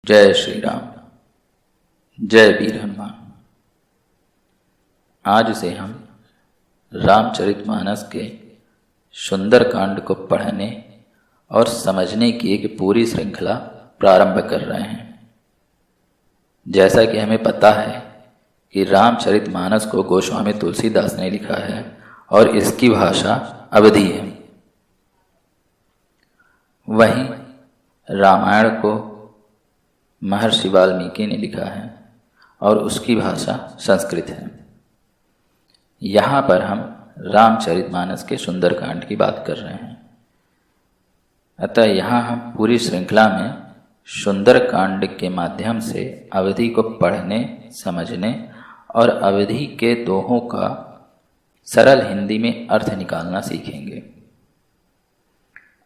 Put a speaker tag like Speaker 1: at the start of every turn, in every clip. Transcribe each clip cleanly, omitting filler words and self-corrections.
Speaker 1: जय श्री राम। जय वीर हनुमान। आज से हम रामचरितमानस के सुंदर कांड को पढ़ने और समझने की एक पूरी श्रृंखला प्रारंभ कर रहे हैं। जैसा कि हमें पता है कि रामचरितमानस को गोस्वामी तुलसीदास ने लिखा है और इसकी भाषा अवधी है। वहीं रामायण को महर्षि वाल्मीकि ने लिखा है और उसकी भाषा संस्कृत है। यहाँ पर हम रामचरितमानस के सुंदरकांड की बात कर रहे हैं। अतः यहाँ हम पूरी श्रृंखला में सुंदरकांड के माध्यम से अवधि को पढ़ने, समझने और अवधि के दोहों का सरल हिंदी में अर्थ निकालना सीखेंगे।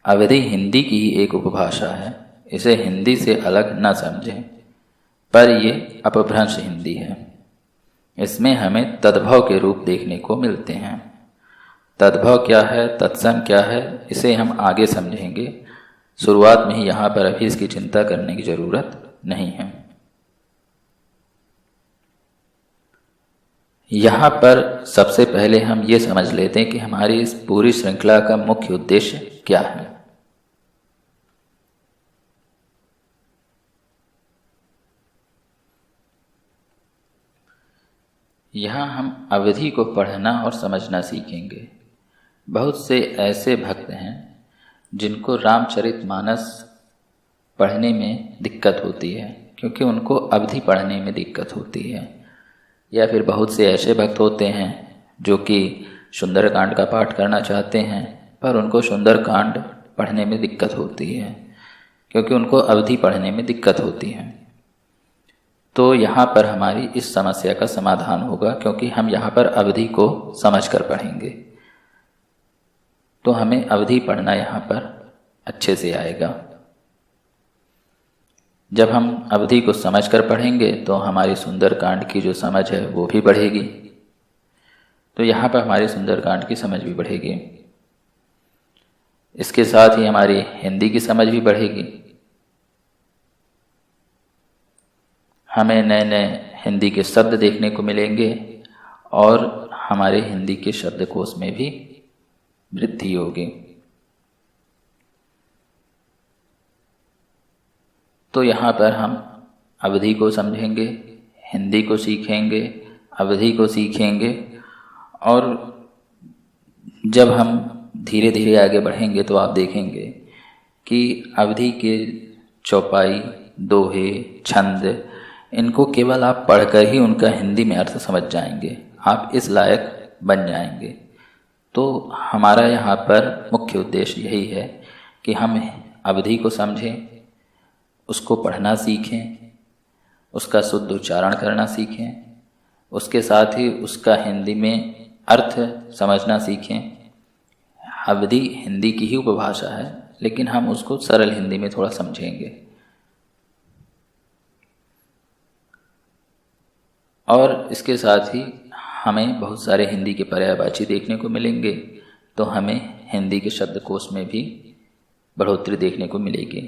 Speaker 1: अवधि हिंदी की ही एक उपभाषा है, इसे हिंदी से अलग न समझें, पर ये अपभ्रंश हिंदी है। इसमें हमें तद्भव के रूप देखने को मिलते हैं। तद्भव क्या है, तत्सम क्या है, इसे हम आगे समझेंगे। शुरुआत में ही यहाँ पर अभी इसकी चिंता करने की जरूरत नहीं है। यहाँ पर सबसे पहले हम ये समझ लेते हैं कि हमारी इस पूरी श्रृंखला का मुख्य उद्देश्य क्या है। यहाँ हम अवधि को पढ़ना और समझना सीखेंगे। बहुत से ऐसे भक्त हैं जिनको रामचरितमानस पढ़ने में दिक्कत होती है, क्योंकि उनको अवधि पढ़ने में दिक्कत होती है। या फिर बहुत से ऐसे भक्त होते हैं जो कि सुंदरकांड का पाठ करना चाहते हैं, पर उनको सुंदरकांड पढ़ने में दिक्कत होती है, क्योंकि उनको अवधि पढ़ने में दिक्कत होती है। तो यहाँ पर हमारी इस समस्या का समाधान होगा, क्योंकि हम यहाँ पर अवधि को समझकर पढ़ेंगे, तो हमें अवधि पढ़ना यहाँ पर अच्छे से आएगा। जब हम अवधि को समझकर पढ़ेंगे तो हमारी सुंदरकांड की जो समझ है वो भी बढ़ेगी। तो यहाँ पर हमारी सुंदरकांड की समझ भी बढ़ेगी। इसके साथ ही हमारी हिंदी की समझ भी बढ़ेगी। हमें नए नए हिंदी के शब्द देखने को मिलेंगे और हमारे हिंदी के शब्दकोश में भी वृद्धि होगी। तो यहाँ पर हम अवधि को समझेंगे, हिंदी को सीखेंगे, अवधि को सीखेंगे, और जब हम धीरे धीरे आगे बढ़ेंगे तो आप देखेंगे कि अवधि के चौपाई, दोहे, छंद, इनको केवल आप पढ़कर ही उनका हिंदी में अर्थ समझ जाएंगे। आप इस लायक बन जाएंगे। तो हमारा यहाँ पर मुख्य उद्देश्य यही है कि हम अवधि को समझें, उसको पढ़ना सीखें, उसका शुद्ध उच्चारण करना सीखें, उसके साथ ही उसका हिंदी में अर्थ समझना सीखें। अवधि हिंदी की ही उपभाषा है, लेकिन हम उसको सरल हिंदी में थोड़ा समझेंगे। और इसके साथ ही हमें बहुत सारे हिंदी के पर्यायवाची देखने को मिलेंगे, तो हमें हिंदी के शब्दकोश में भी बढ़ोतरी देखने को मिलेगी।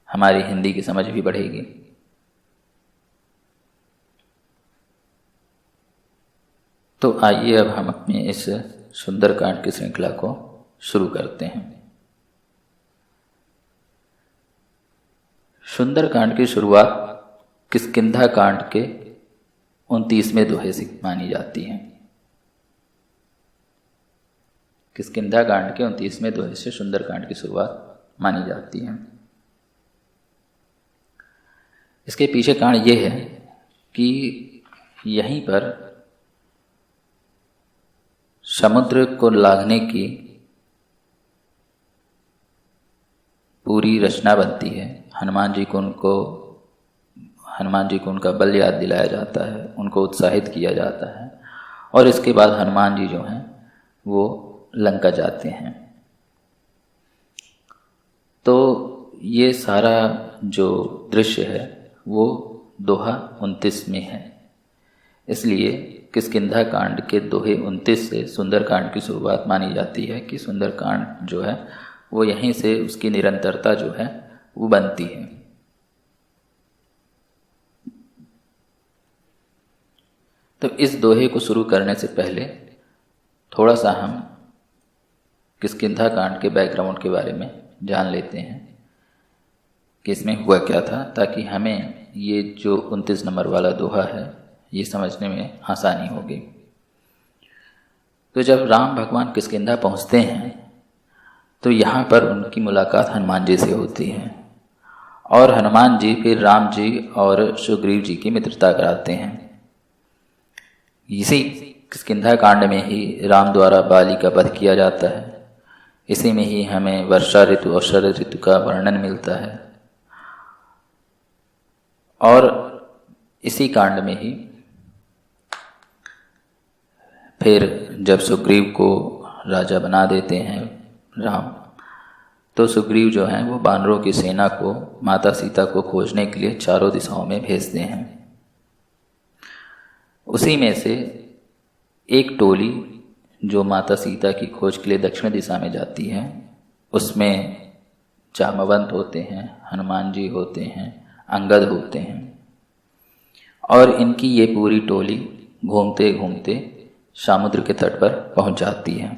Speaker 1: हमारी हिंदी की समझ भी बढ़ेगी। तो आइए अब हम अपने इस सुंदरकांड की श्रृंखला को शुरू करते हैं। सुंदरकांड की शुरुआत किष्किंधा कांड के 29वें दोहे से मानी जाती है। किष्किंधा कांड के 29वें दोहे से सुंदरकांड की शुरुआत मानी जाती है। इसके पीछे कारण ये है कि यहीं पर समुद्र को लांघने की पूरी रचना बनती है। हनुमान जी को उनका बल याद दिलाया जाता है, उनको उत्साहित किया जाता है, और इसके बाद हनुमान जी जो हैं वो लंका जाते हैं। तो ये सारा जो दृश्य है वो दोहा 29 में है। इसलिए किष्किंधा कांड के दोहे 29 से सुंदरकांड की शुरुआत मानी जाती है कि सुंदरकांड जो है वो यहीं से उसकी निरंतरता जो है वो बनती है। तो इस दोहे को शुरू करने से पहले थोड़ा सा हम किष्किंधा कांड के बैकग्राउंड के बारे में जान लेते हैं कि इसमें हुआ क्या था, ताकि हमें ये जो 29 नंबर वाला दोहा है ये समझने में आसानी होगी। तो जब राम भगवान किष्किंधा पहुंचते हैं तो यहाँ पर उनकी मुलाकात हनुमान जी से होती है और हनुमान जी फिर राम जी और सुग्रीव जी की मित्रता कराते हैं। इसी किष्किंधा कांड में ही राम द्वारा बाली का वध किया जाता है। इसी में ही हमें वर्षा ऋतु और शरद ऋतु का वर्णन मिलता है और इसी कांड में ही फिर जब सुग्रीव को राजा बना देते हैं राम, तो सुग्रीव जो हैं वो वानरों की सेना को माता सीता को खोजने के लिए चारों दिशाओं में भेजते हैं। उसी में से एक टोली जो माता सीता की खोज के लिए दक्षिण दिशा में जाती है, उसमें जामवंत होते हैं, हनुमान जी होते हैं, अंगद होते हैं और इनकी ये पूरी टोली घूमते घूमते समुद्र के तट पर पहुंच जाती है।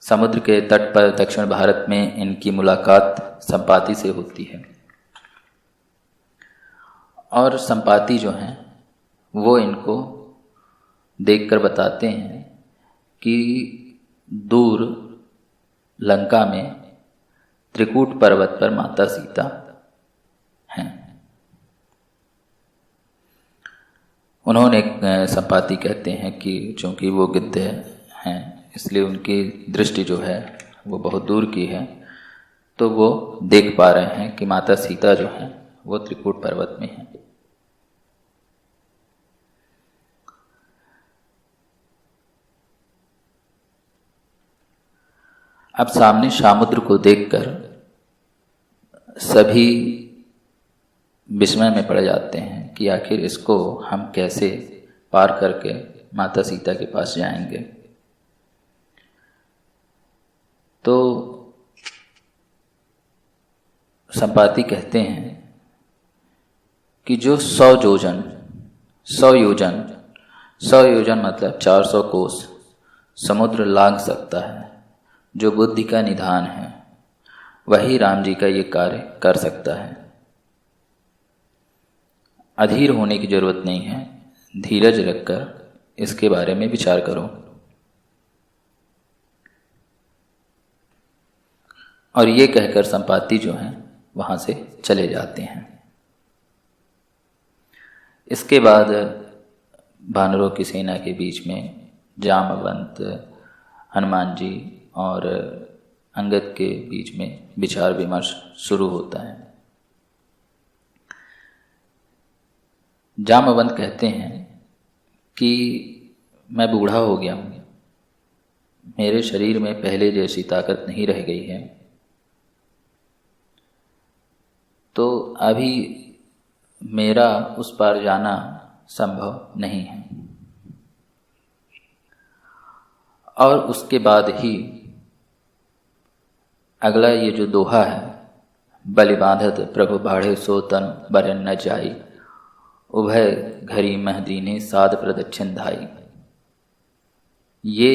Speaker 1: समुद्र के तट पर दक्षिण भारत में इनकी मुलाकात संपाति से होती है और संपाति जो हैं वो इनको देखकर बताते हैं कि दूर लंका में त्रिकूट पर्वत पर माता सीता हैं। उन्होंने संपाति कहते हैं कि चूँकि वो गिद्ध हैं इसलिए उनकी दृष्टि जो है वो बहुत दूर की है, तो वो देख पा रहे हैं कि माता सीता जो हैं वो त्रिकूट पर्वत में हैं। अब सामने समुद्र को देखकर सभी विस्मय में पड़ जाते हैं कि आखिर इसको हम कैसे पार करके माता सीता के पास जाएंगे। तो संपाति कहते हैं कि जो 100 योजन मतलब 400 कोस समुद्र लांघ सकता है, जो बुद्धि का निधान है, वही राम जी का ये कार्य कर सकता है। अधीर होने की जरूरत नहीं है, धीरज रखकर इसके बारे में विचार करो। और ये कहकर संपाति जो हैं वहां से चले जाते हैं। इसके बाद वानरों की सेना के बीच में जामवंत, हनुमान जी और अंगद के बीच में विचार विमर्श शुरू होता है। जामवंत कहते हैं कि मैं बूढ़ा हो गया हूँ, मेरे शरीर में पहले जैसी ताकत नहीं रह गई है, तो अभी मेरा उस पार जाना संभव नहीं है। और उसके बाद ही अगला ये जो दोहा है, बलि बांधत प्रभु बाढ़े सो तन बरन न जाई, उभय घरी महदीने साध प्रदक्षिण धाई, ये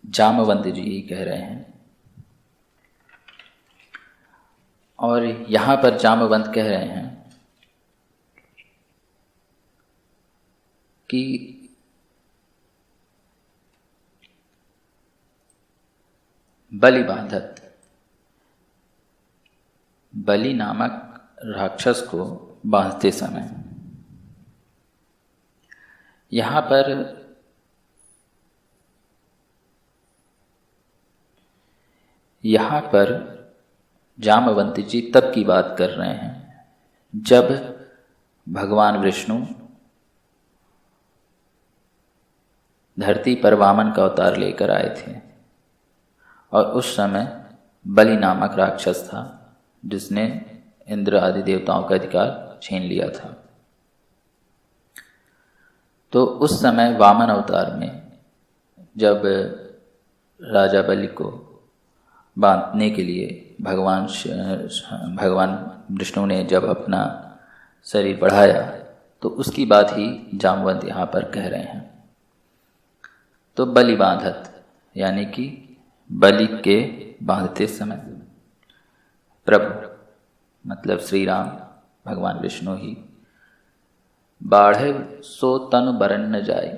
Speaker 1: जामवंत जी ही कह रहे हैं। और यहाँ पर जामवंत कह रहे हैं कि बलि बांधत, बलि नामक राक्षस को बांधते समय यहाँ पर जामवंत जी तब की बात कर रहे हैं जब भगवान विष्णु धरती पर वामन का अवतार लेकर आए थे और उस समय बलि नामक राक्षस था जिसने इंद्र आदि देवताओं का अधिकार छीन लिया था। तो उस समय वामन अवतार में जब राजा बलि को बांधने के लिए भगवान विष्णु ने जब अपना शरीर बढ़ाया, तो उसकी बात ही जामवंत यहाँ पर कह रहे हैं। तो बलि बांधत यानी कि बलि के बांधते समय प्रभु मतलब श्री राम भगवान विष्णु ही बाढ़े सो तनु बरन न जाए।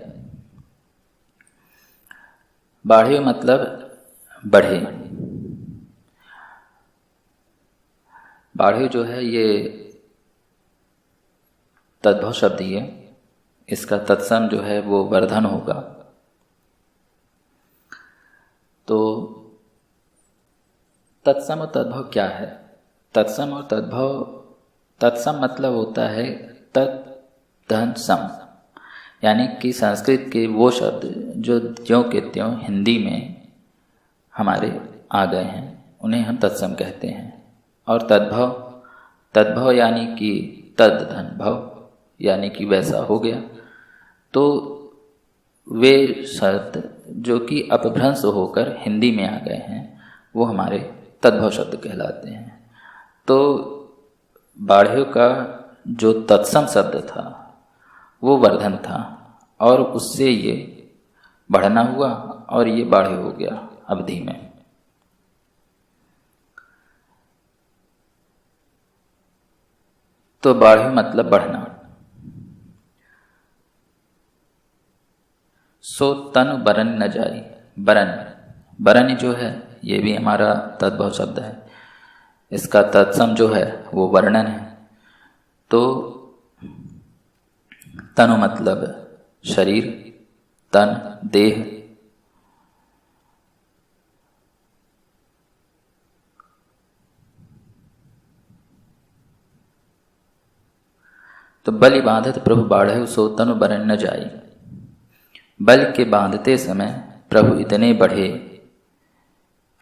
Speaker 1: बाढ़े मतलब बढ़े। बाढ़े जो है ये तद्भव शब्द ही है, इसका तत्सम जो है वो वर्धन होगा। तो तत्सम और तद्भव क्या है? तत्सम और तद्भव, तत्सम मतलब होता है तत्धन सम, यानी कि संस्कृत के वो शब्द जो ज्यों के त्यों हिंदी में हमारे आ गए हैं उन्हें हम तत्सम कहते हैं। और तद्भव, तद्भव यानी कि तद्धन भव, यानी कि वैसा हो गया। तो वे शब्द जो कि अपभ्रंश होकर हिंदी में आ गए हैं वो हमारे तद्भव शब्द कहलाते हैं। तो बाढ़्यों का जो तत्सम शब्द था वो वर्धन था और उससे ये बढ़ना हुआ और ये बाढ़्य हो गया अवधि में। तो बाढ़्य मतलब बढ़ना। सो तनु बरन न जाए। बरन, बरन जो है ये भी हमारा तद्भव शब्द है, इसका तत्सम जो है वो वर्णन है। तो तनु मतलब शरीर, तन देह। तो बलि बांधत प्रभु बाढ़े सो तनु बरन न जाए। बल के बांधते समय प्रभु इतने बढ़े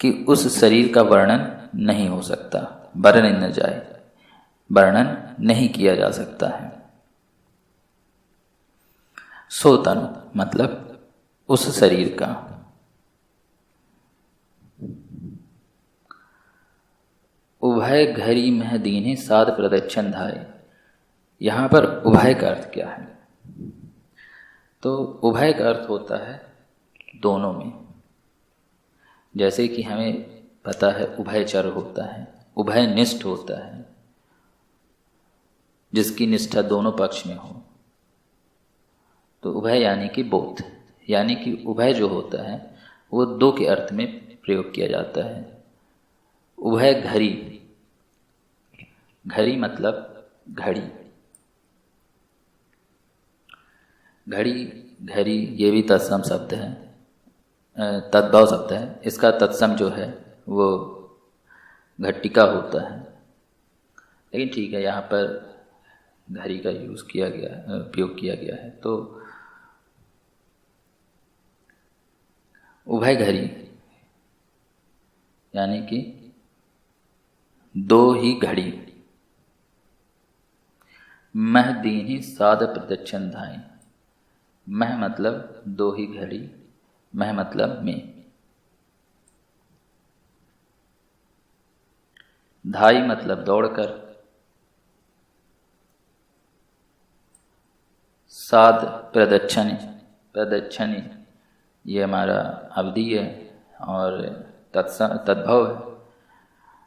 Speaker 1: कि उस शरीर का वर्णन नहीं हो सकता, वर्णन न जाए, वर्णन नहीं किया जा सकता है। सो तनु मतलब उस शरीर का। उभय घरी मह दीने साध प्रदक्षिण धाये। यहाँ पर उभय का अर्थ क्या है? तो उभय का अर्थ होता है दोनों में। जैसे कि हमें पता है उभयचर होता है, उभयनिष्ठ होता है, जिसकी निष्ठा दोनों पक्ष में हो। तो उभय यानी कि बोथ, यानी कि उभय जो होता है वो दो के अर्थ में प्रयोग किया जाता है। उभय घरी, घड़ी मतलब घड़ी, घड़ी घड़ी ये भी तत्सम शब्द है, तद्भव शब्द है। इसका तत्सम जो है वो घट्टिका होता है, लेकिन ठीक है यहाँ पर घड़ी का यूज़ किया गया है, उपयोग किया गया है। तो उभय घड़ी यानी कि दो ही घड़ी। मह दीनी साध प्रदक्षिण धाई। मह मतलब दो ही घड़ी, मह मतलब में। धाई मतलब दौड़कर। साध प्रदक्षिण, प्रदक्षिणी ये हमारा अवधि है और तद्भव है।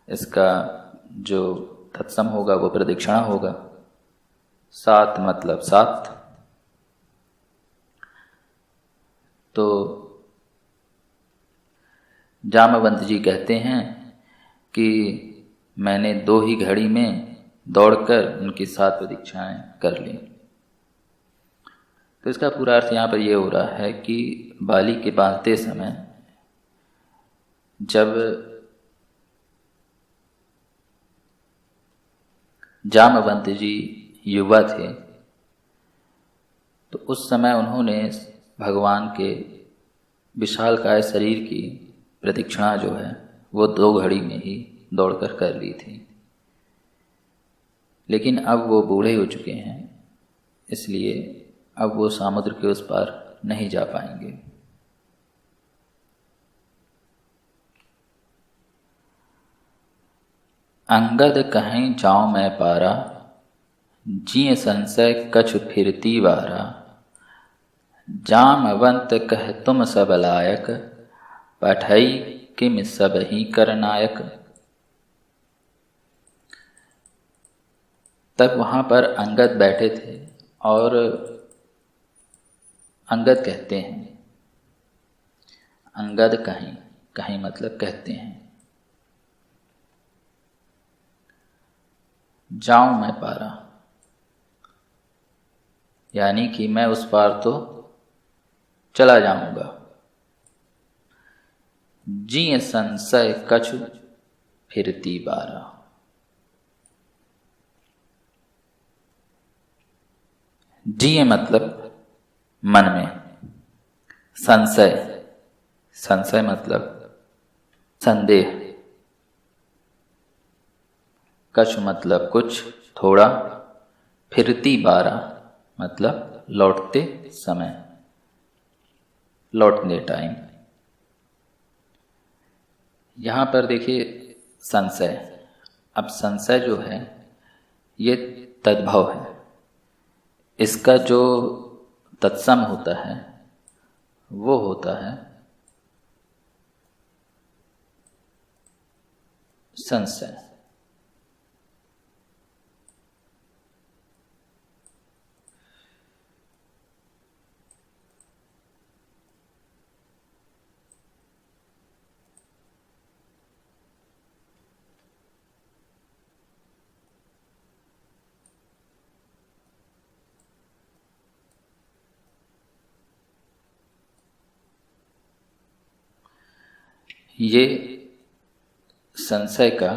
Speaker 1: इसका जो तत्सम होगा वो प्रदक्षिणा होगा। सात मतलब सात। तो जामवंत जी कहते हैं कि मैंने दो ही घड़ी में दौड़कर उनकी 7 प्रदक्षिणाएं कर ली। तो इसका पूरा अर्थ यहाँ पर यह हो रहा है कि बाली के बांधते समय जब जामवंत जी युवा थे तो उस समय उन्होंने भगवान के विशालकाय शरीर की प्रदक्षिणा जो है वो 2 घड़ी में ही दौड़कर कर ली थी। लेकिन अब वो बूढ़े हो चुके हैं, इसलिए अब वो समुद्र के उस पार नहीं जा पाएंगे। अंगद कहीं जाऊं मैं पारा, जिय संशय कछु फिरती बारा, जामवंत कह तुम सब लायक, पठई किम सब ही कर नायक। तब वहाँ पर अंगद बैठे थे और अंगद कहते हैं, अंगद कहीं, कहीं मतलब कहते हैं, जाऊं मैं पारा, यानी कि मैं उस पार तो चला जाऊंगा। जिय संशय कछु फिरती बारा, जिय मतलब मन में, संशय, संशय मतलब संदेह, कछु मतलब कुछ, थोड़ा, फिरती बारा मतलब लौटते समय, लौटने टाइम। यहाँ पर देखिए संशय, अब संशय जो है ये तद्भव है, इसका जो तत्सम होता है वो होता है संशय। ये संशय का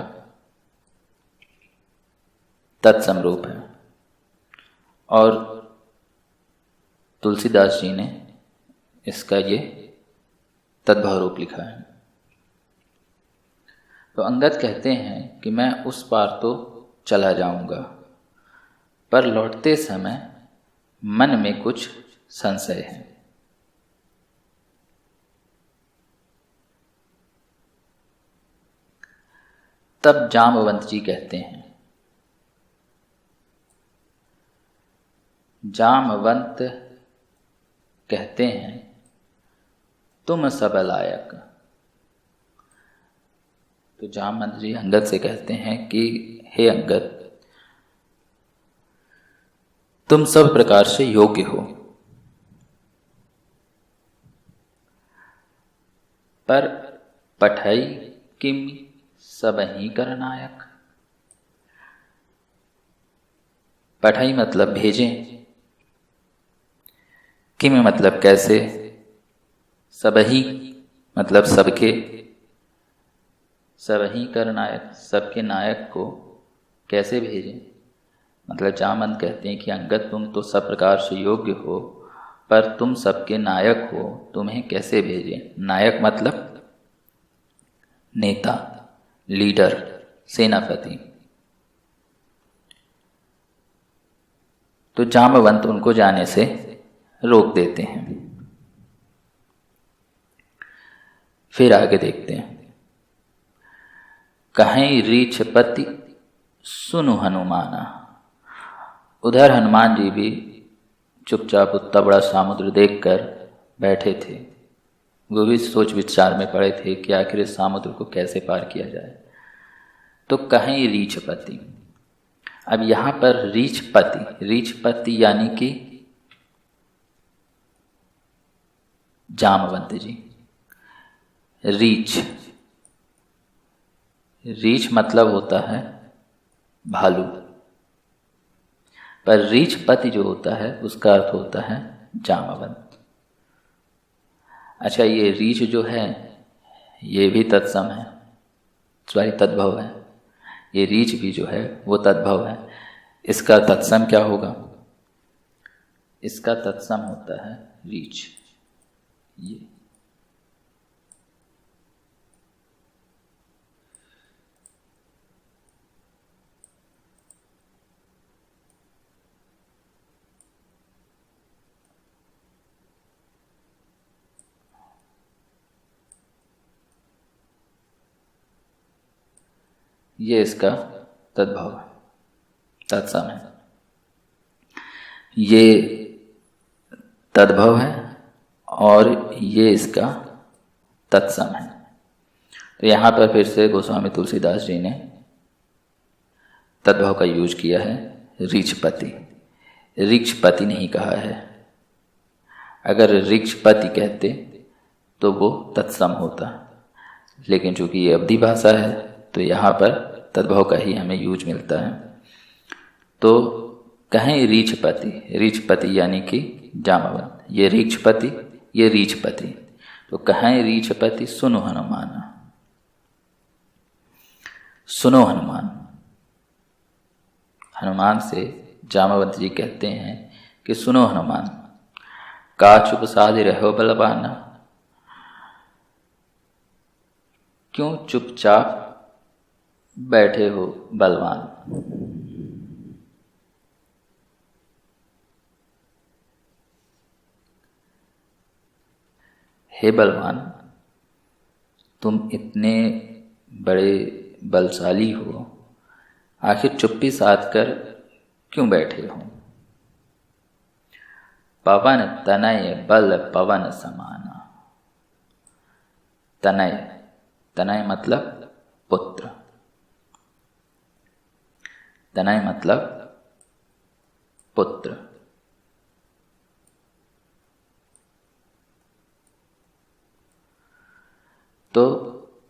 Speaker 1: तत्सम रूप है और तुलसीदास जी ने इसका ये तद्भव रूप लिखा है। तो अंगद कहते हैं कि मैं उस पार तो चला जाऊंगा, पर लौटते समय मन में कुछ संशय है। तब जामवंत जी कहते हैं, जामवंत कहते हैं तुम सब लायक। तो जामवंत जी अंगद से कहते हैं कि हे अंगद, तुम सब प्रकार से योग्य हो, पर पठई किम सब ही कर नायक। पठई मतलब भेजें, किम मतलब कैसे, सबही मतलब सबके, सबही कर नायक सबके नायक को कैसे भेजें। मतलब जामवंत कहते हैं कि अंगद तुम तो सब प्रकार से योग्य हो, पर तुम सबके नायक हो, तुम्हें कैसे भेजें। नायक मतलब नेता, लीडर, सेनापति। तो जामवंत उनको जाने से रोक देते हैं। फिर आगे देखते हैं, कहीं रीछपति सुनु हनुमाना। उधर हनुमान जी भी चुपचाप उतना बड़ा समुद्र देखकर बैठे थे। वो भी सोच विचार में पड़े थे कि आखिर इस समुद्र को कैसे पार किया जाए। तो कहीं रीछपति, अब यहाँ पर रीछपति, रीछपति यानी कि जामवंत जी। रीछ, रीछ मतलब होता है भालू, पर रीछपति जो होता है उसका अर्थ होता है जामवंत। अच्छा, ये रीछ जो है ये भी तत्सम है, सॉरी तद्भव है। ये रीछ भी जो है वो तद्भव है। इसका तत्सम क्या होगा? इसका तत्सम होता है रीछ। ये इसका तद्भव है, तत्सम है। ये तद्भव है और ये इसका तत्सम है। तो यहाँ पर फिर से गोस्वामी तुलसीदास जी ने तद्भव का यूज किया है, ऋक्षपति। ऋक्षपति नहीं कहा है। अगर ऋक्षपति कहते तो वो तत्सम होता, लेकिन चूंकि ये अवधि भाषा है तो यहाँ पर तद्भव का ही हमें यूज मिलता है। तो कहें ऋक्षपति, ऋक्षपति यानी कि जामवंत, ये ऋक्षपति, ये ऋक्षपति। तो कहें ऋक्षपति सुनो हनुमान, सुनो हनुमान। हनुमान से जामवंत जी कहते हैं कि सुनो हनुमान, का चुप साधे रहो बलवाना, क्यों चुपचाप बैठे हो बलवान। हे बलवान, तुम इतने बड़े बलशाली हो, आखिर चुप्पी साध कर क्यों बैठे हो। पवन तनय बल पवन समाना। तनय, तनय मतलब पुत्र, तनय मतलब पुत्र। तो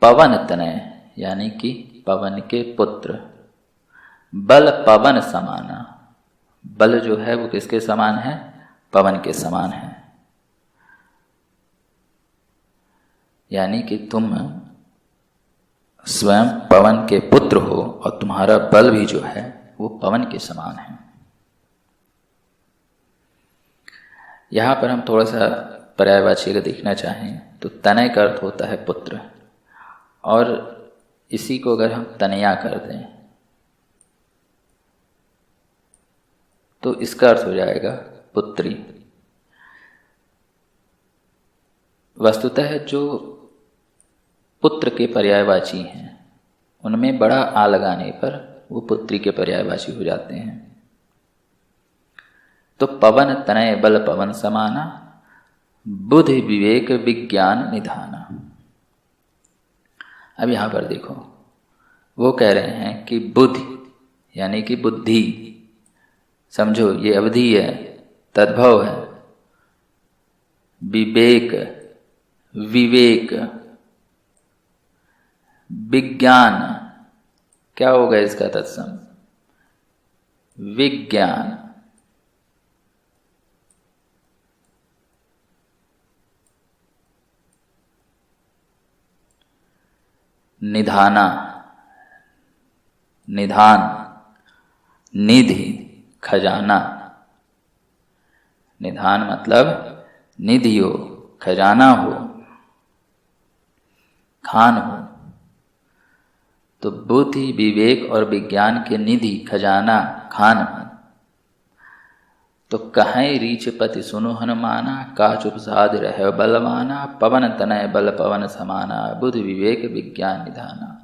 Speaker 1: पवन तनय यानी कि पवन के पुत्र। बल पवन समाना, बल जो है वो किसके समान है, पवन के समान है। यानी कि तुम स्वयं पवन के पुत्र हो और तुम्हारा बल भी जो है वो पवन के समान है। यहां पर हम थोड़ा सा पर्यायवाची का देखना चाहें तो तनय का अर्थ होता है पुत्र, और इसी को अगर हम तनया कर दें तो इसका अर्थ हो जाएगा पुत्री। वस्तुतः जो पुत्र के पर्यायवाची हैं उनमें बड़ा आ लगाने पर वो पुत्री के पर्यायवाची हो जाते हैं। तो पवन तनय बल पवन समाना, बुद्धि विवेक विज्ञान निधाना। अब यहां पर देखो, वो कह रहे हैं कि बुद्धि यानी कि बुद्धि, समझो ये अवधि है, तद्भव है। विवेक, विवेक, विज्ञान, क्या होगा इसका तत्सम, विज्ञान। निधाना, निधान, निधि, खजाना। निधान मतलब निधि हो, खजाना हो, खान हो। तो बुद्धि विवेक और विज्ञान के निधि, खजाना, खान हो। तो कहें ऋक्षपति सुनो हनुमाना, का चुप साध रहे बलवाना, पवन तनय बल पवन समाना, बुद्धि विवेक विज्ञान निधाना।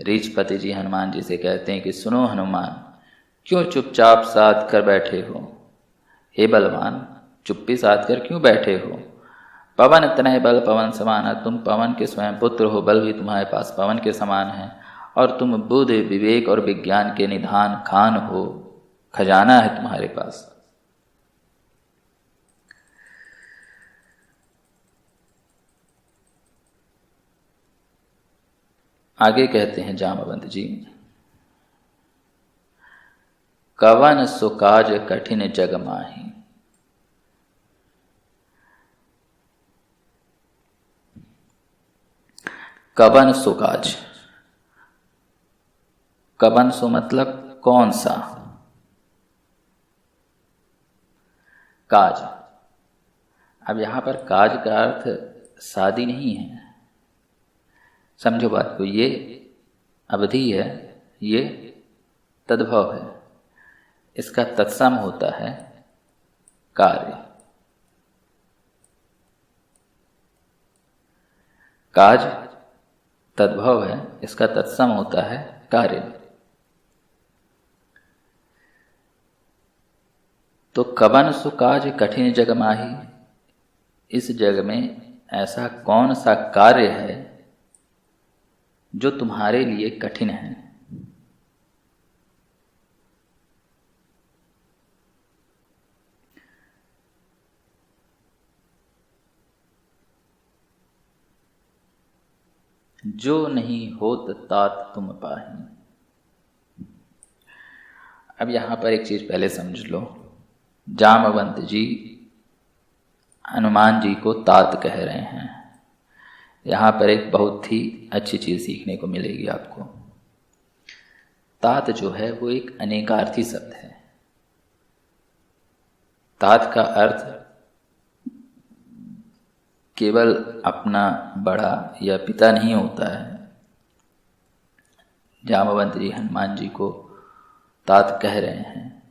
Speaker 1: ऋक्षपति जी हनुमान जी से कहते हैं कि सुनो हनुमान, क्यों चुपचाप साध कर बैठे हो। हे बलवान, चुप्पी साध कर क्यों बैठे हो। पवन तनय बल पवन समाना, तुम पवन के स्वयं पुत्र हो, बल भी तुम्हारे पास पवन के समान है, और तुम बुद्धि विवेक और विज्ञान के निधान, खान हो, खजाना है तुम्हारे पास। आगे कहते हैं जामवंत जी, कवन सुकाज कठिन जग माही। कवन सुकाज, कवन सु मतलब कौन सा, काज। अब यहां पर काज का अर्थ शादी नहीं है, समझो बात को। ये अवधि है, ये तद्भव है, इसका तत्सम होता है कार्य। काज तद्भव है, इसका तत्सम होता है कार्य। तो कवन सु काज कठिन जग माही, इस जग में ऐसा कौन सा कार्य है जो तुम्हारे लिए कठिन है। जो नहीं होत तात तुम पाही। अब यहां पर एक चीज पहले समझ लो, जामवंत जी हनुमान जी को तात कह रहे हैं। यहां पर एक बहुत ही अच्छी चीज सीखने को मिलेगी आपको। तात जो है वो एक अनेकार्थी शब्द है। तात का अर्थ केवल अपना बड़ा या पिता नहीं होता है। जामवंत जी हनुमान जी को तात कह रहे हैं,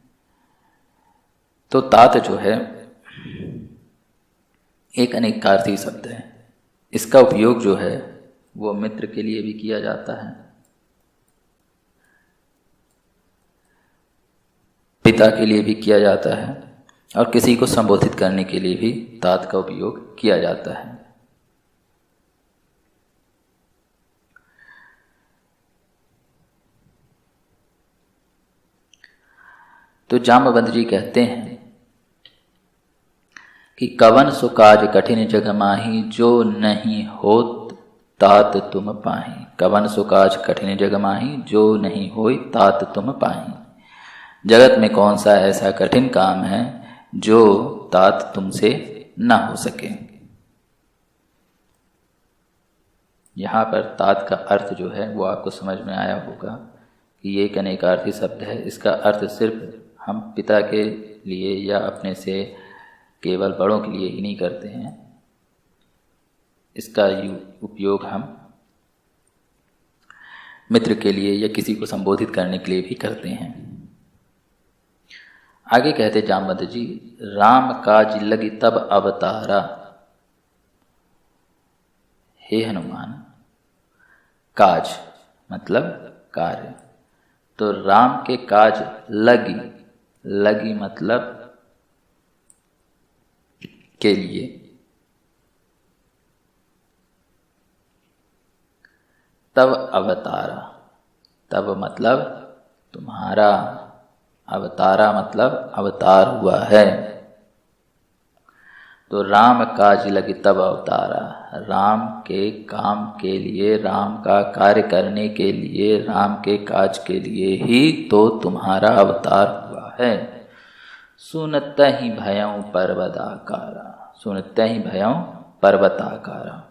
Speaker 1: तो तात जो है एक अनेकार्थी शब्द है। इसका उपयोग जो है वो मित्र के लिए भी किया जाता है, पिता के लिए भी किया जाता है, और किसी को संबोधित करने के लिए भी तात का उपयोग किया जाता है। तो जामवंत जी कहते हैं कि कवन सु काज कठिन जग माही, जो नहीं होत तात तुम पाही। कवन सु काज कठिन जग माही, जो नहीं होई तात तुम पाही। जगत में कौन सा ऐसा कठिन काम है जो तात तुमसे ना हो सके। यहाँ पर तात का अर्थ जो है वो आपको समझ में आया होगा कि ये एक अनेकार्थी शब्द है। इसका अर्थ सिर्फ हम पिता के लिए या अपने से केवल बड़ों के लिए ही नहीं करते हैं, इसका उपयोग हम मित्र के लिए या किसी को संबोधित करने के लिए भी करते हैं। आगे कहते जामवंत जी, राम काज लगी तब अवतारा। हे हनुमान, काज मतलब कार्य, तो राम के काज लगी, लगी मतलब के लिए, तब अवतारा, तब मतलब तुम्हारा, अवतारा मतलब अवतार हुआ है। तो राम काज लगी तब अवतारा, राम के काम के लिए, राम का कार्य करने के लिए, राम के काज के लिए ही तो तुम्हारा अवतार हुआ है। सुनत ही भयं पर्वताकारा, सुनत ही भयं पर्वताकारा।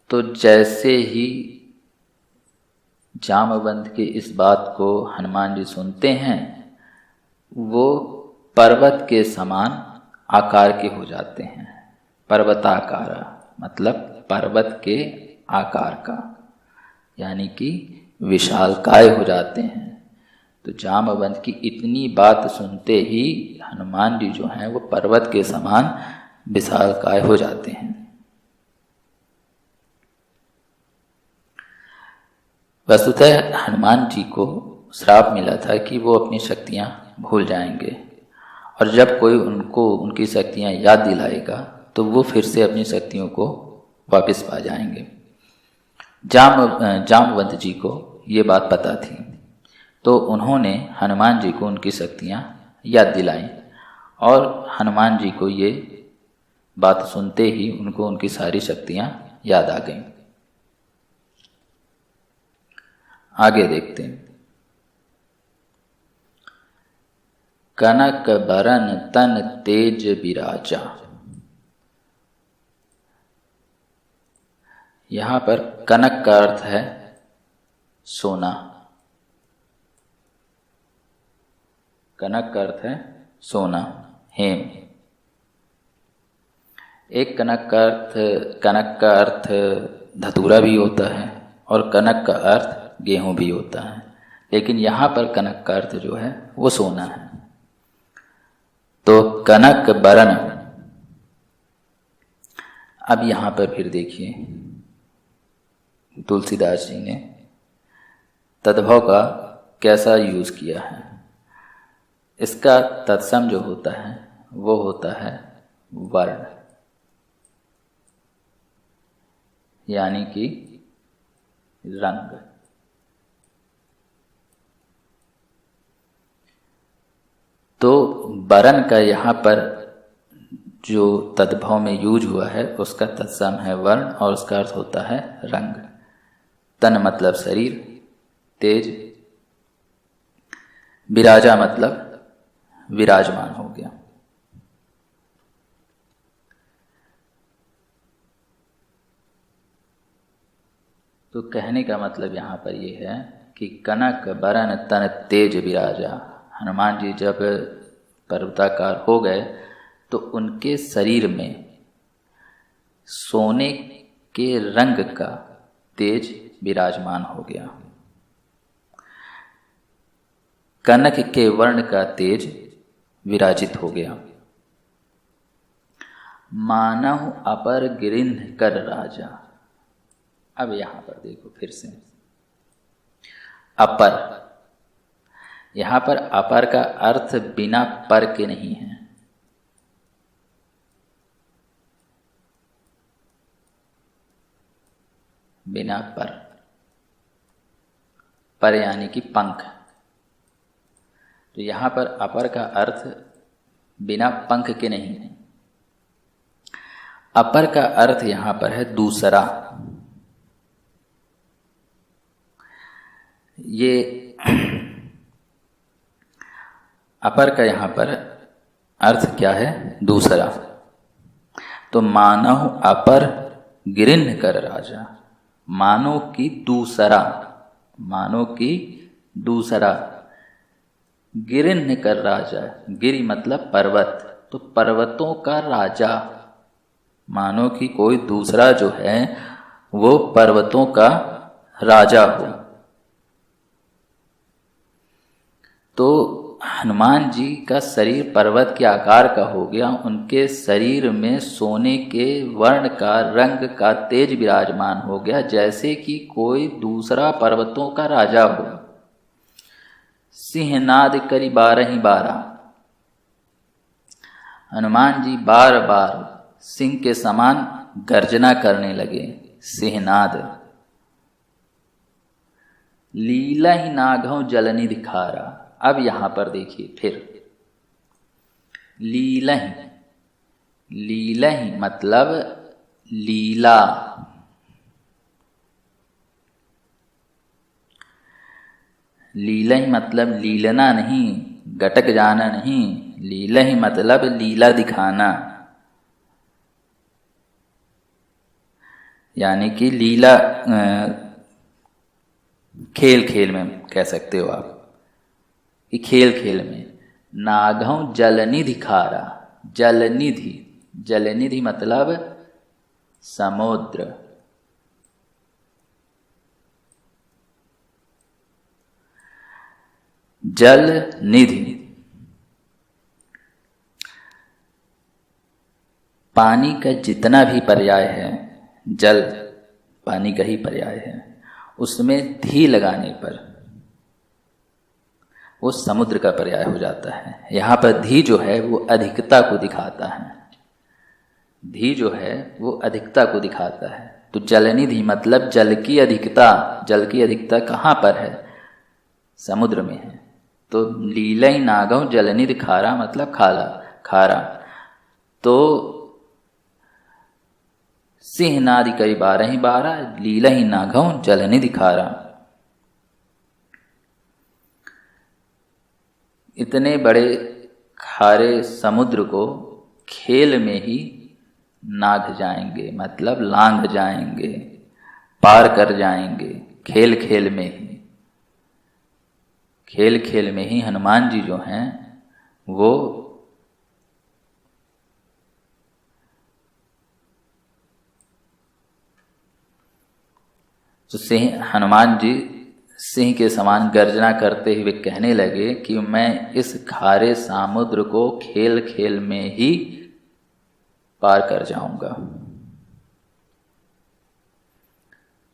Speaker 1: तो जैसे ही जामवंत की इस बात को हनुमान जी सुनते हैं, वो पर्वत के समान आकार के हो जाते हैं। पर्वताकारा मतलब पर्वत के आकार का, यानी कि विशालकाय हो जाते हैं। तो जामवंत की इतनी बात सुनते ही हनुमान जी जो हैं वो पर्वत के समान विशालकाय हो जाते हैं। वस्तुतः हनुमान जी को श्राप मिला था कि वो अपनी शक्तियां भूल जाएंगे, और जब कोई उनको उनकी शक्तियां याद दिलाएगा तो वो फिर से अपनी शक्तियों को वापस पा जाएंगे। जामवंत जी को ये बात पता थी, तो उन्होंने हनुमान जी को उनकी शक्तियां याद दिलाई, और हनुमान जी को ये बात सुनते ही उनको उनकी सारी शक्तियां याद आ गईं। आगे देखते हैं। कनक बरन तन तेज बिराजा। यहां पर कनक का अर्थ है सोना। कनक का अर्थ है सोना, हेम। एक कनक का अर्थ धतूरा भी होता है, और कनक का अर्थ गेहूं भी होता है, लेकिन यहां पर कनक का अर्थ जो है वो सोना है। तो कनक बरन। अब यहां पर फिर देखिए तुलसीदास जी ने तद्भव का कैसा यूज किया है। इसका तत्सम जो होता है वो होता है वर्ण, यानी कि रंग। तो वर्ण का यहाँ पर जो तद्भव में यूज हुआ है उसका तत्सम है वर्ण और उसका अर्थ होता है रंग। तन मतलब शरीर, तेज, विराजा मतलब विराजमान हो गया। तो कहने का मतलब यहाँ पर यह है कि कनक बरन तन तेज विराजा। हनुमान जी जब पर्वताकार हो गए तो उनके शरीर में सोने के रंग का तेज विराजमान हो गया, कनक के वर्ण का तेज विराजित हो गया। मानव अपर गिरिंध कर राजा। अब यहां पर देखो फिर से अपर, यहां पर अपर का अर्थ बिना पर के नहीं है। बिना पर, पर यानी कि पंख। तो यहां पर अपर का अर्थ बिना पंख के नहीं है। अपर का अर्थ यहां पर है दूसरा। ये अपर का यहां पर अर्थ क्या है? दूसरा। तो मानव अपर गिरिन कर राजा, मानो की दूसरा, मानो की दूसरा, गिरिन कर राजा। गिरि मतलब पर्वत, तो पर्वतों का राजा, मानो कि कोई दूसरा जो है वो पर्वतों का राजा हो। तो हनुमान जी का शरीर पर्वत के आकार का हो गया, उनके शरीर में सोने के वर्ण का रंग का तेज विराजमान हो गया, जैसे कि कोई दूसरा पर्वतों का राजा हो। सिंहनाद करी 12 हनुमान जी बार बार सिंह के समान गर्जना करने लगे। सिंहनाद। लीला ही नाघव जलनी दिखारा। अब यहां पर देखिए फिर लीलहि, लीलहि मतलब लीला। लीलहि मतलब लीलना नहीं, गटक जाना नहीं। लीलहि मतलब लीला दिखाना, यानी कि लीला खेल खेल में कह सकते हो आप कि खेल खेल में। नाघव जलनिधि खारा। जलनिधि, जलनिधि मतलब समुद्र। जल निधि, पानी का जितना भी पर्याय है, जल पानी का ही पर्याय है, उसमें धी लगाने पर वो समुद्र का पर्याय हो जाता है। यहां पर धी जो है वो अधिकता को दिखाता है। धी जो है वो अधिकता को दिखाता है। तो जलनिधि मतलब जल की अधिकता। जल की अधिकता कहाँ पर है? समुद्र में है। तो लीलहि नाघव जलनिधि खारा मतलब खाला, खारा। तो सिंहनादि करी 12 लीलहि नाघव जलनिधि खारा। इतने बड़े खारे समुद्र को खेल में ही नाघ जाएंगे, मतलब लांघ जाएंगे, पार कर जाएंगे। खेल खेल में ही, खेल खेल में ही हनुमान जी जो हैं वो तो सिंह, हनुमान जी सिंह के समान गर्जना करते हुए कहने लगे कि मैं इस खारे समुद्र को खेल खेल में ही पार कर जाऊंगा।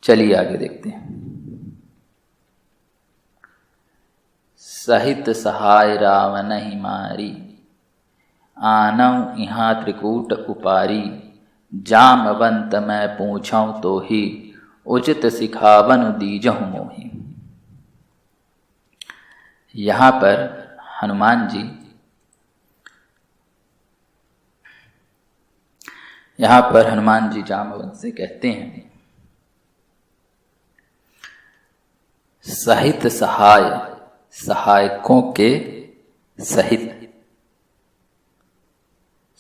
Speaker 1: चलिए आगे देखते हैं। सहित सहाय रावण ही मारी, आनव यहाँ त्रिकूट उपारी, जामवंत मैं पूछऊं तो ही, उचित सिखावन दीजहु मोहि। यहाँ पर हनुमान जी जामवंत से कहते हैं, सहित सहाय, सहायकों के सहित,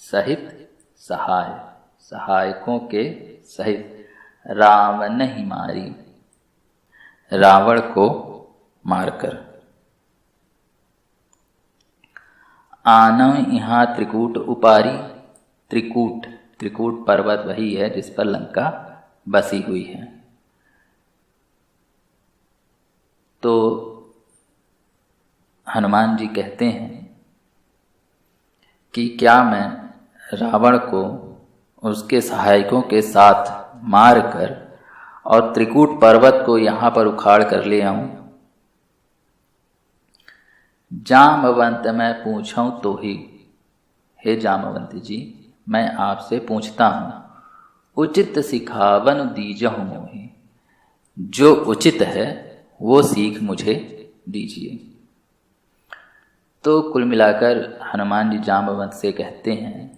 Speaker 1: सहित सहाय, सहायकों के सहित, रावण ही मारी, रावण को मारकर, आनव यहाँ त्रिकूट उपारी, त्रिकूट, त्रिकूट पर्वत वही है जिस पर लंका बसी हुई है। तो हनुमान जी कहते हैं कि क्या मैं रावण को उसके सहायकों के साथ मारकर और त्रिकूट पर्वत को यहाँ पर उखाड़ कर ले आऊं? जामवंत मैं पूछूं तो ही, हे जामवंत जी मैं आपसे पूछता हूँ, उचित सिखावन दीजहु मोहि, जो उचित है वो सीख मुझे दीजिए। तो कुल मिलाकर हनुमान जी जामवंत से कहते हैं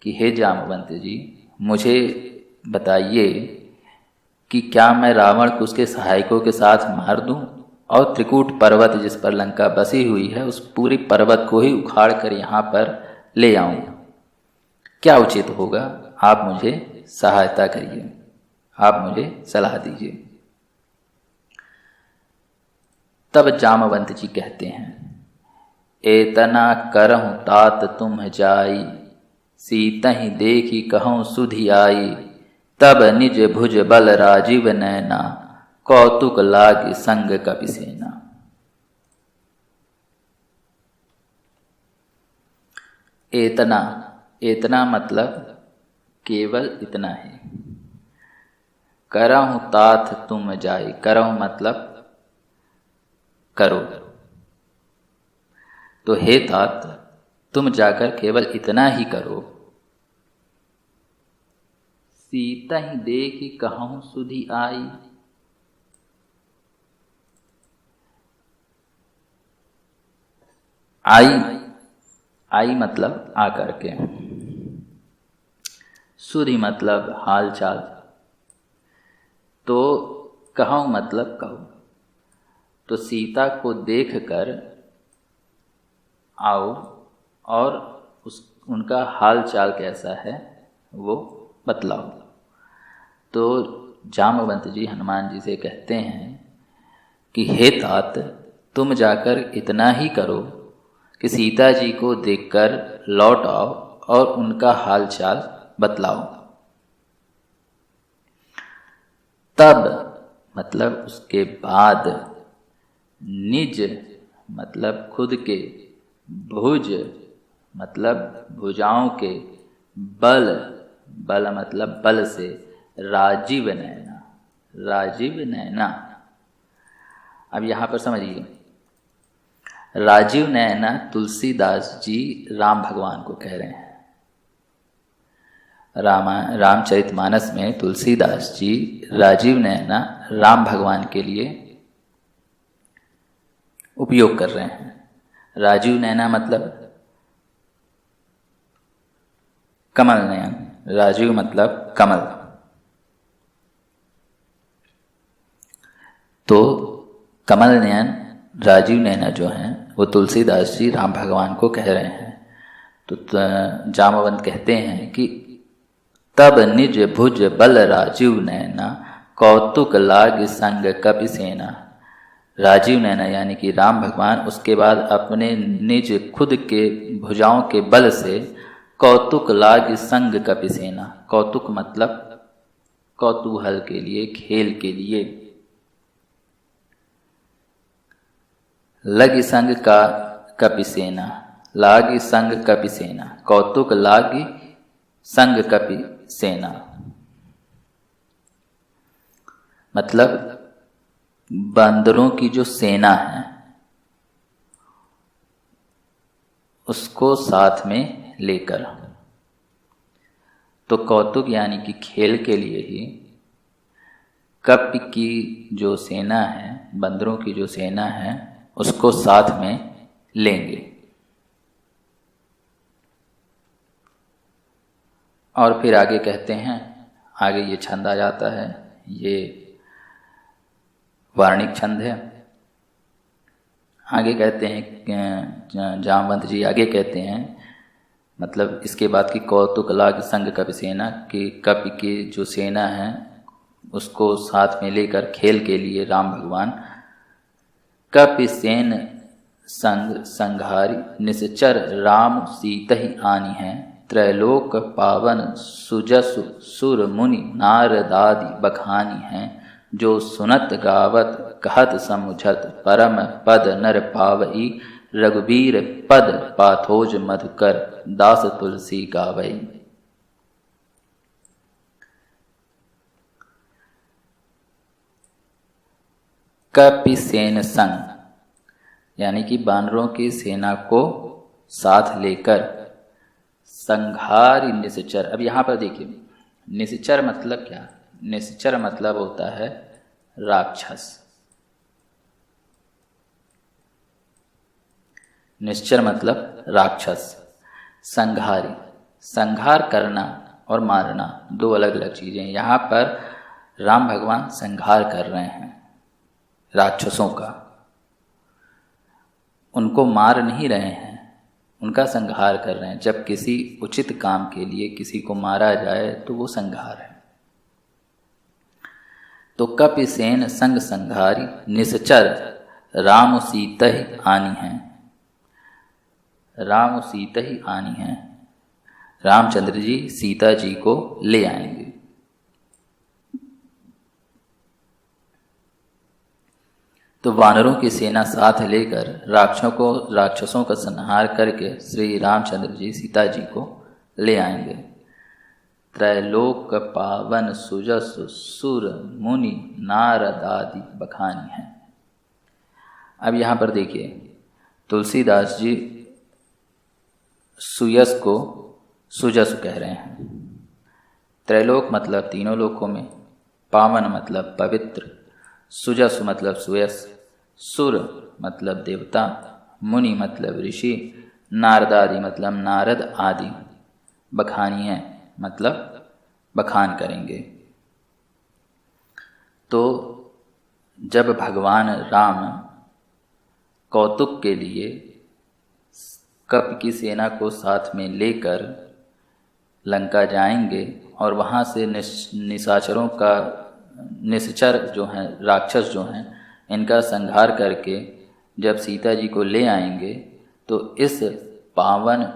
Speaker 1: कि हे जामवंत जी मुझे बताइए कि क्या मैं रावण को उसके सहायकों के साथ मार दूं और त्रिकूट पर्वत जिस पर लंका बसी हुई है उस पूरी पर्वत को ही उखाड़ कर यहाँ पर ले आऊं? क्या उचित होगा? आप मुझे सहायता करिए, आप मुझे सलाह दीजिए। तब जामवंत जी कहते हैं, एतना करहूँ तात तुम जाई, सीतहि देखी कहूँ सुधि आई, तब निज भुज बल राजीव नैना, कौतुक लाग संग कपि सेना। एतना, एतना मतलब केवल इतना है। करहूँ तात तुम जाई, करहूँ मतलब करो, तो हे तात तुम जाकर केवल इतना ही करो। सीता ही देखी कहूँ सुधि आई, आई मतलब आकर के, सुधि मतलब हाल चाल, तो कहूँ मतलब कहो, तो सीता को देखकर आओ और उनका हाल चाल कैसा है वो बतलाओ। तो जामवंत जी हनुमान जी से कहते हैं कि हे तात तुम जाकर इतना ही करो कि सीता जी को देखकर लौट आओ और उनका हाल चाल बतलाओ। तब मतलब उसके बाद, निज मतलब खुद के, भुज मतलब भुजाओं के, बल, बल मतलब बल से, राजीव नैना, राजीव नैना। अब यहाँ पर समझिए, राजीव नैना तुलसीदास जी राम भगवान को कह रहे हैं। रामचरितमानस में तुलसीदास जी राजीव नैना राम भगवान के लिए उपयोग कर रहे हैं। राजीव नैना मतलब कमल नयन, राजीव मतलब कमल। तो कमल नयन राजीव नैना जो हैं वो तुलसीदास जी राम भगवान को कह रहे हैं। तो जामवंत कहते हैं कि तब निज भुज बल राजीव नैना, कौतुक लाग संग कपि सेना। राजीव नैना यानी कि राम भगवान उसके बाद अपने निज खुद के भुजाओं के बल से कौतुक लाग संग कपि सेना, कौतुक मतलब कौतूहल के लिए, खेल के लिए, लग संग का कपि सेना, लागी संग कपि सेना, कौतुक लागी संग कपि सेना मतलब बंदरों की जो सेना है उसको साथ में लेकर। तो कौतुक यानी कि खेल के लिए ही कप की जो सेना है, बंदरों की जो सेना है, उसको साथ में लेंगे। और फिर आगे कहते हैं, आगे ये छंद आ जाता है, ये वार्णिक छंद है। आगे कहते हैं, जामवंत जी आगे कहते हैं, मतलब इसके बाद की कौतुक लाग संग कपि सेना, कि कपि की जो सेना है उसको साथ में लेकर खेल के लिए राम भगवान कपि सेन संग संघारी निश्चर राम सीत ही आनी है। त्रैलोक पावन सुजसु सुर मुनि नारदादि बखानी हैं। जो सुनत गावत कहत समुझत परम पद नर पावई। रघुबीर पद पाथोज मधुकर दास तुलसी गावई। कपिसेन संग यानी कि बानरों की सेना को साथ लेकर संघारी निश्चर। अब यहाँ पर देखिए, निश्चर मतलब क्या? निश्चर मतलब होता है राक्षस। निश्चर मतलब राक्षस। संघारी, संघार करना और मारना दो अलग अलग चीजें। यहाँ पर राम भगवान संघार कर रहे हैं राक्षसों का, उनको मार नहीं रहे हैं, उनका संघार कर रहे हैं। जब किसी उचित काम के लिए किसी को मारा जाए तो वो संघार है। तो कपिसेन संग संघारी निश्चर राम सीत ही आनी है। राम सीत ही आनी है, रामचंद्र जी सीता जी को ले आएंगे। तो वानरों की सेना साथ लेकर राक्षसों का संहार करके श्री रामचंद्र जी सीता जी को ले आएंगे। त्रैलोक पावन सुजस सुर मुनि नारद आदि बखानी हैं। अब यहाँ पर देखिए, तुलसीदास जी सुयस को सुजस कह रहे हैं। त्रैलोक मतलब तीनों लोकों में, पावन मतलब पवित्र, सुजस मतलब सुयस, सुर मतलब देवता, मुनि मतलब ऋषि, नारद आदि मतलब नारद आदि, बखानी है मतलब बखान करेंगे। तो जब भगवान राम कौतुक के लिए कप की सेना को साथ में लेकर लंका जाएंगे और वहाँ से निशाचरों का, निश्चर जो हैं, राक्षस जो हैं, इनका संहार करके जब सीता जी को ले आएंगे, तो इस पावन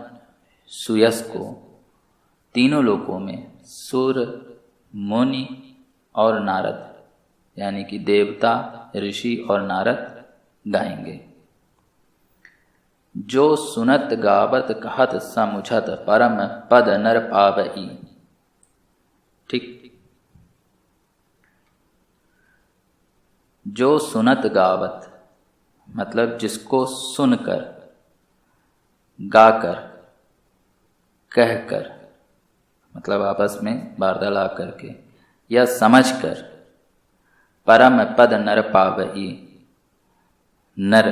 Speaker 1: सुयस को तीनों लोकों में सुर मुनि और नारद यानी कि देवता, ऋषि और नारद गाएंगे। जो सुनत गावत कहत समुझत परम पद नर पावई। ठीक, जो सुनत गावत मतलब जिसको सुनकर, गाकर, कहकर, मतलब आपस में वार्तालाप करके या समझकर, परम पद नर पावई, नर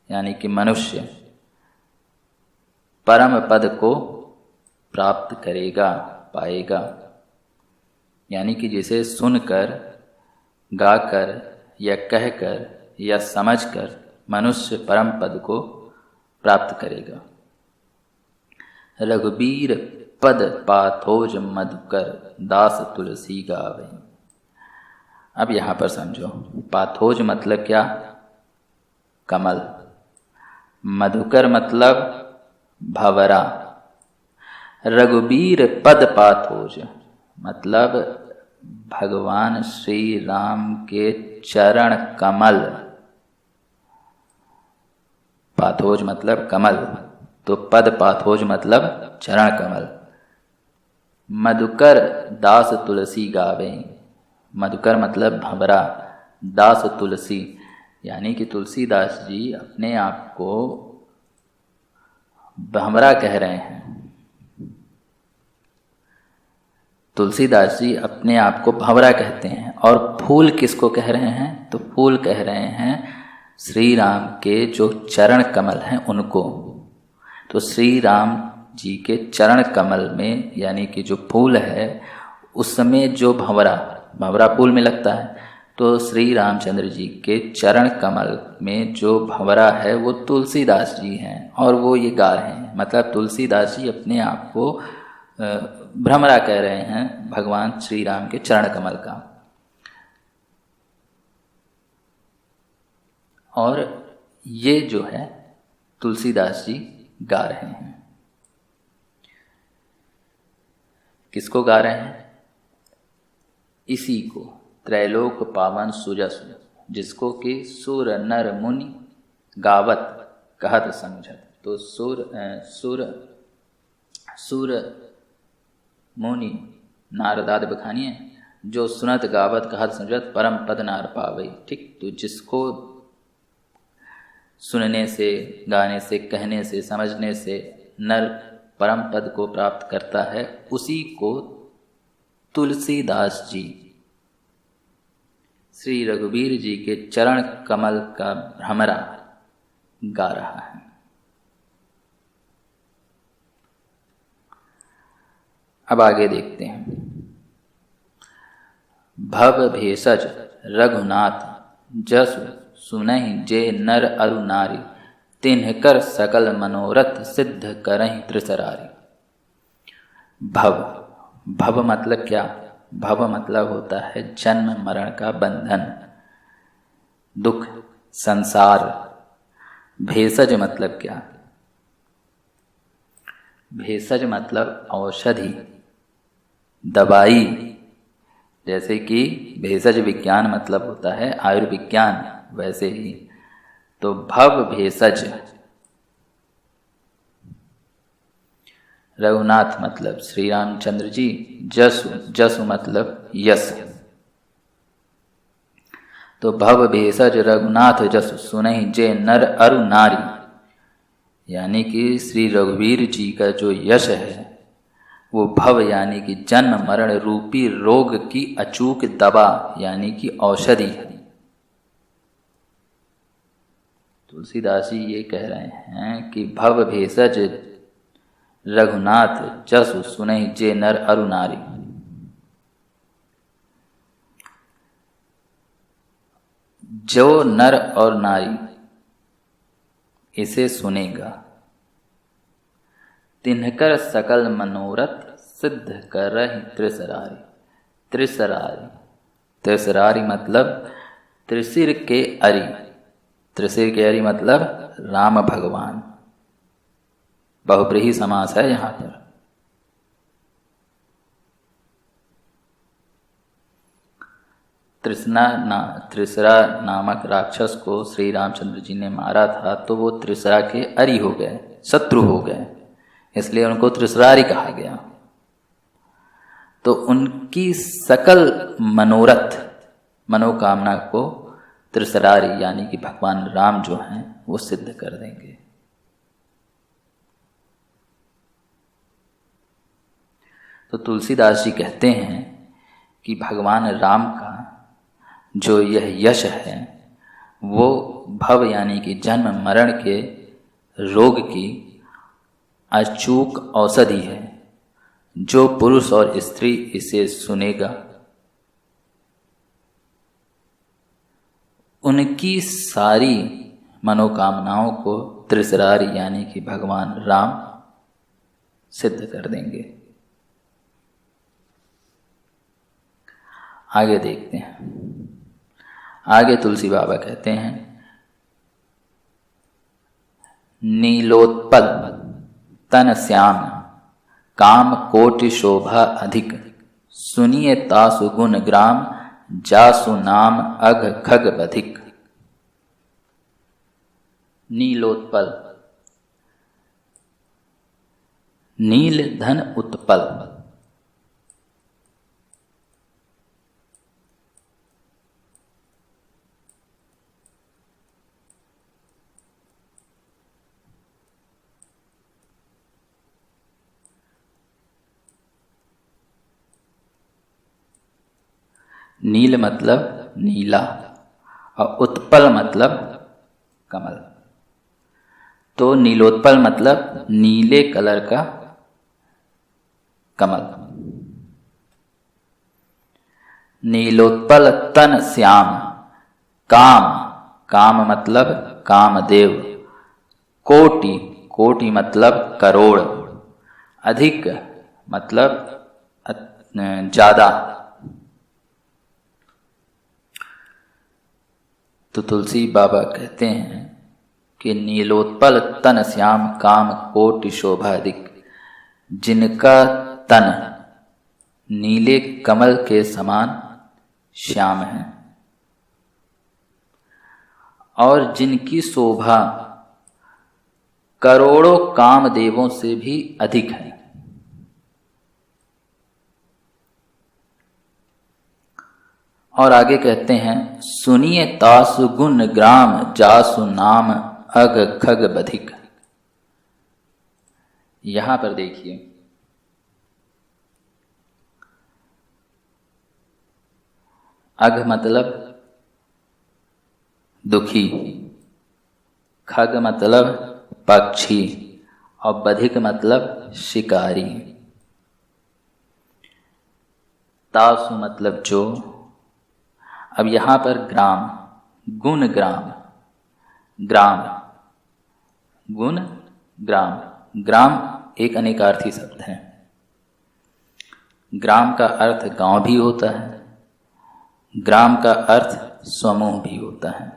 Speaker 1: यानी कि मनुष्य परम पद को प्राप्त करेगा, पाएगा। यानी कि जिसे सुनकर, गाकर या कहकर या समझकर मनुष्य परम पद को प्राप्त करेगा। रघुबीर पद पाथोज मधुकर दास तुलसी गावे। अब यहाँ पर समझो, पाथोज मतलब क्या? कमल। मधुकर मतलब भंवरा। रघुबीर पद पाथोज मतलब भगवान श्री राम के चरण कमल। पाथोज मतलब कमल, तो पद पाथोज मतलब चरण कमल। मधुकर दास तुलसी गावे। मधुकर मतलब भंवरा, दास तुलसी यानी कि तुलसीदास जी अपने आप को भंवरा कह रहे हैं। तुलसीदास जी अपने आप को भंवरा कहते हैं। और फूल किसको कह रहे हैं? तो फूल कह रहे हैं श्री राम के जो चरण कमल हैं उनको। तो श्री राम जी के चरण कमल में यानी कि जो फूल है उसमें जो भंवरा फूल में लगता है, तो श्री रामचंद्र जी के चरण कमल में जो भंवरा है वो तुलसीदास जी हैं और वो ये गा रहे हैं। मतलब तुलसीदास जी अपने आप को भ्रमरा कह रहे हैं भगवान श्री राम के चरण कमल का। और ये जो है तुलसीदास जी गा रहे हैं। किसको गा रहे हैं? इसी को, त्रैलोक पावन सुजस, जिसको कि सुर नर मुनि गावत कहत समझत। तो सुर मुनि नारदाद बखानिए, जो सुनत गावत कहत समझत परम पद नार पावई। ठीक, तो जिसको सुनने से, गाने से, कहने से, समझने से नर परम पद को प्राप्त करता है, उसी को तुलसीदास जी श्री रघुवीर जी के चरण कमल का भ्रमरा गा रहा है। अब आगे देखते हैं। भव भेषज रघुनाथ जस सुनहि जे नर अरु नारी, तिन्हकर सकल मनोरथ सिद्ध करहि त्रिसरारी। भव मतलब क्या? भव मतलब होता है जन्म मरण का बंधन, दुख, संसार। भेषज मतलब क्या? भेषज मतलब औषधि, दवाई। जैसे कि भेषज विज्ञान मतलब होता है आयुर्विज्ञान, वैसे ही तो भव भेषज। रघुनाथ मतलब श्री रामचंद्र जी, जसु मतलब यश। तो भव भेषज रघुनाथ जसु सुनहि जे नर अरु नारी, यानी कि श्री रघुवीर जी का जो यश है वो भव यानी कि जन्म मरण रूपी रोग की अचूक दवा यानी कि औषधि है। तुलसीदास जी ये कह रहे हैं कि भव भेषज रघुनाथ जसु सुनहि जे नर अरु नारी। जो नर और नारी इसे सुनेगा, तिन्हकर सकल मनोरथ सिद्ध करहि त्रिसरारी। त्रिसरारी मतलब त्रिशिर के अरि। त्रिशिर के अरि मतलब राम भगवान। बहुब्रीहि समास है यहाँ पर। त्रिसरा नामक राक्षस को श्री रामचंद्र जी ने मारा था, तो वो त्रिसरा के अरि हो गए, शत्रु हो गए, इसलिए उनको त्रिसरारी कहा गया। तो उनकी सकल मनोरथ, मनोकामना को त्रिसरारी यानी कि भगवान राम जो हैं वो सिद्ध कर देंगे। तो तुलसीदास जी कहते हैं कि भगवान राम का जो यह यश है वो भव यानी कि जन्म मरण के रोग की अचूक औषधि है। जो पुरुष और स्त्री इसे सुनेगा उनकी सारी मनोकामनाओं को त्रिसरारी यानी कि भगवान राम सिद्ध कर देंगे। आगे देखते हैं। आगे तुलसी बाबा कहते हैं, नीलोत्पल तन श्याम काम कोटि शोभा अधिक, सुनिए तासु गुण ग्राम जासु नाम अघ खग बधिक। नीलोत्पल, नील धन उत्पल। नील मतलब नीला और उत्पल मतलब कमल। तो नीलोत्पल मतलब नीले कलर का कमल। नीलोत्पल तन श्याम, काम, काम मतलब कामदेव। कोटि, कोटि मतलब करोड़। अधिक मतलब ज्यादा। तो तुलसी बाबा कहते हैं कि नीलोत्पल तन श्याम, काम कोटि शोभा अधिक। जिनका तन नीले कमल के समान श्याम है और जिनकी शोभा करोड़ों कामदेवों से भी अधिक है। और आगे कहते हैं, सुनिए तासु गुण ग्राम, जासु नाम अग खग बधिक। यहां पर देखिए, अघ मतलब दुखी, खग मतलब पक्षी और बधिक मतलब शिकारी। तासु मतलब जो। अब यहां पर ग्राम, गुण ग्राम, ग्राम, गुण ग्राम। ग्राम एक अनेकार्थी शब्द है। ग्राम का अर्थ गांव भी होता है, ग्राम का अर्थ समूह भी होता है।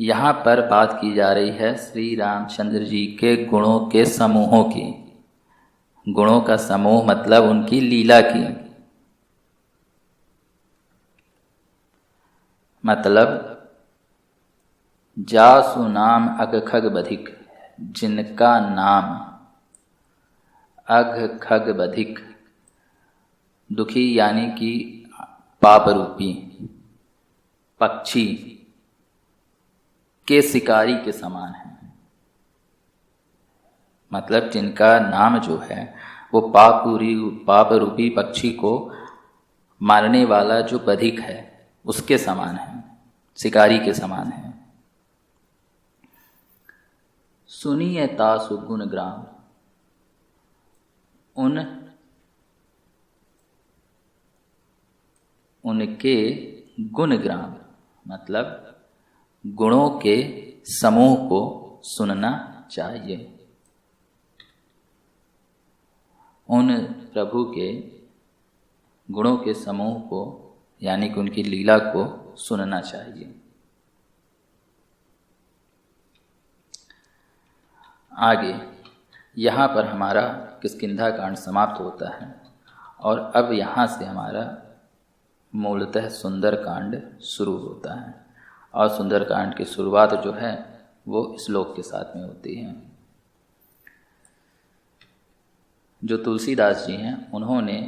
Speaker 1: यहां पर बात की जा रही है श्री रामचंद्र जी के गुणों के समूहों की। गुणों का समूह मतलब उनकी लीला की। मतलब जासु नाम अघ खग बधिक, जिनका नाम अघ खग बधिक, दुखी यानी कि पाप रूपी पक्षी के शिकारी के समान है। मतलब जिनका नाम जो है वो पाप रूपी पक्षी को मारने वाला जो बधिक है उसके समान है, शिकारी के समान है। सुनिए तासु गुण ग्राम, उनके गुण ग्राम मतलब गुणों के समूह को सुनना चाहिए। उन प्रभु के गुणों के समूह को यानी कि उनकी लीला को सुनना चाहिए। आगे यहाँ पर हमारा किष्किंधा कांड समाप्त होता है और अब यहाँ से हमारा मूलतः सुंदर कांड शुरू होता है। और सुंदर कांड की शुरुआत जो है वो श्लोक के साथ में होती है। जो तुलसीदास जी हैं उन्होंने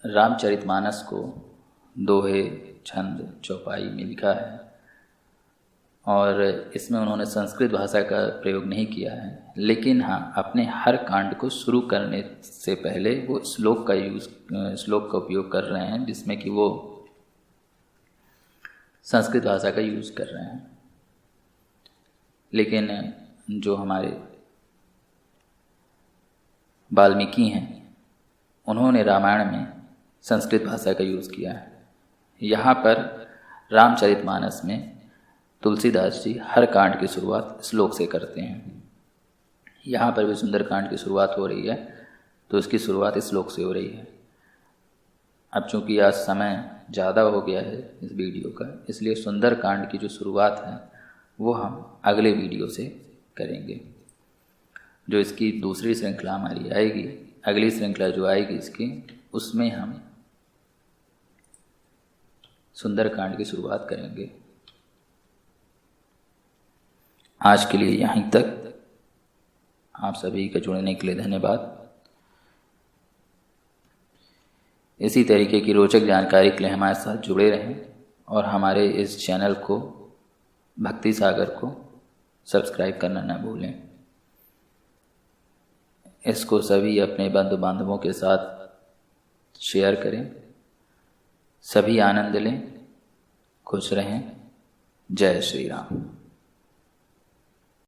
Speaker 1: रामचरितमानस को दोहे, छंद, चौपाई में लिखा है और इसमें उन्होंने संस्कृत भाषा का प्रयोग नहीं किया है। लेकिन हाँ, अपने हर कांड को शुरू करने से पहले वो श्लोक का उपयोग कर रहे हैं जिसमें कि वो संस्कृत भाषा का यूज़ कर रहे हैं। लेकिन जो हमारे वाल्मीकि हैं उन्होंने रामायण में संस्कृत भाषा का यूज़ किया है। यहाँ पर रामचरितमानस में तुलसीदास जी हर कांड की शुरुआत श्लोक से करते हैं। यहाँ पर भी सुंदर कांड की शुरुआत हो रही है तो इसकी शुरुआत इस श्लोक से हो रही है। अब चूँकि आज समय ज़्यादा हो गया है इस वीडियो का, इसलिए सुंदर कांड की जो शुरुआत है वो हम अगले वीडियो से करेंगे। जो इसकी दूसरी श्रृंखला हमारी आएगी, अगली श्रृंखला जो आएगी इसकी, उसमें हम सुंदर कांड की शुरुआत करेंगे। आज के लिए यहीं तक। आप सभी का जुड़ने के लिए धन्यवाद। इसी तरीके की रोचक जानकारी के लिए हमारे साथ जुड़े रहें और हमारे इस चैनल को, भक्ति सागर को, सब्सक्राइब करना न भूलें। इसको सभी अपने बंधु बांधवों के साथ शेयर करें। सभी आनंद लें, खुश रहें। जय श्री राम।